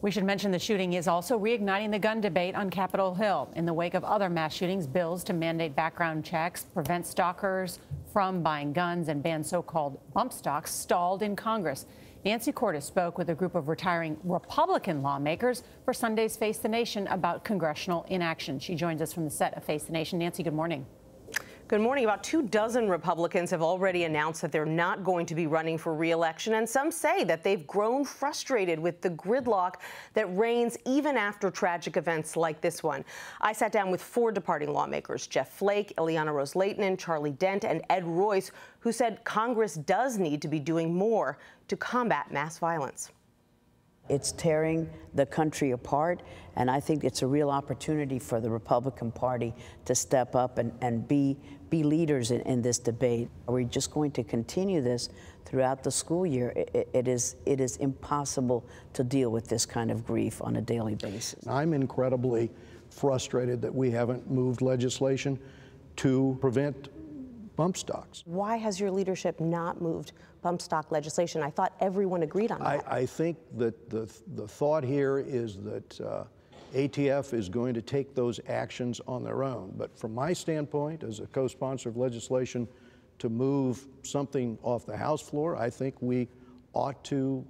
We should mention the shooting is also reigniting the gun debate on Capitol Hill. In the wake of other mass shootings, bills to mandate background checks, prevent stalkers from buying guns, and ban so-called bump stocks stalled in Congress. Nancy Cordes spoke with a group of retiring Republican lawmakers for Sunday's Face the Nation about congressional inaction. She joins us from the set of Face the Nation. Nancy, good morning. Good morning. About 24 Republicans have already announced that they're not going to be running for re-election, and some say that they've grown frustrated with the gridlock that reigns even after tragic events like this one. I sat down with 4 departing lawmakers, Jeff Flake, Ileana Ros-Lehtinen, Charlie Dent, and Ed Royce, who said Congress does need to be doing more to combat mass violence. It's tearing the country apart, and I think it's a real opportunity for the Republican Party to step up and be leaders in this debate. Are we just going to continue this throughout the school year? It is impossible to deal with this kind of grief on a daily basis. I'm incredibly frustrated that we haven't moved legislation to prevent bump stocks. Why has your leadership not moved bump stock legislation? I thought everyone agreed on that. I think that the thought here is that ATF is going to take those actions on their own. But from my standpoint, as a co-sponsor of legislation to move something off the House floor, I think we ought to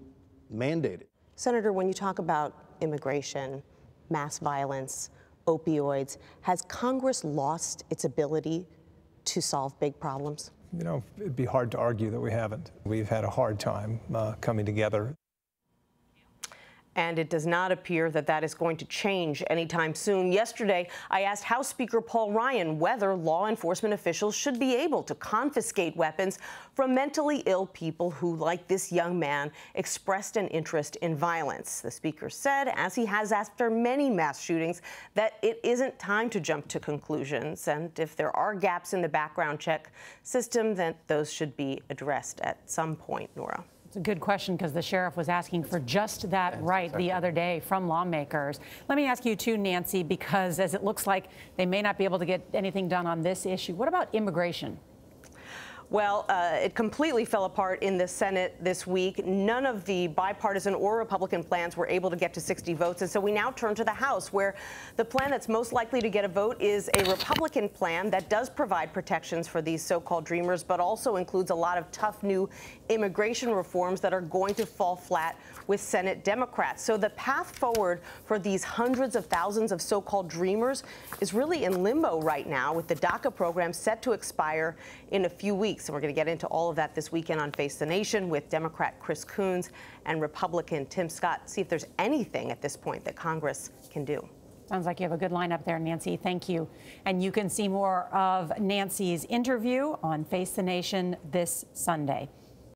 mandate it. Senator, when you talk about immigration, mass violence, opioids, has Congress lost its ability to solve big problems? You know, it'd be hard to argue that we haven't. We've had a hard time coming together. And it does not appear that that is going to change anytime soon. Yesterday, I asked House Speaker Paul Ryan whether law enforcement officials should be able to confiscate weapons from mentally ill people who, like this young man, expressed an interest in violence. The Speaker said, as he has after many mass shootings, that it isn't time to jump to conclusions. And if there are gaps in the background check system, then those should be addressed at some point, Norah. It's a good question, because the sheriff was asking for just that right the other day from lawmakers. Let me ask you too, Nancy, because as it looks like they may not be able to get anything done on this issue, what about immigration? Well, it completely fell apart in the Senate this week. None of the bipartisan or Republican plans were able to get to 60 votes. And so we now turn to the House, where the plan that's most likely to get a vote is a Republican plan that does provide protections for these so-called dreamers, but also includes a lot of tough new immigration reforms that are going to fall flat with Senate Democrats. So the path forward for these hundreds of thousands of so-called dreamers is really in limbo right now, with the DACA program set to expire in a few weeks. And we're going to get into all of that this weekend on Face the Nation with Democrat Chris Coons and Republican Tim Scott. See if there's anything at this point that Congress can do. Sounds like you have a good lineup there, Nancy. Thank you. And you can see more of Nancy's interview on Face the Nation this Sunday.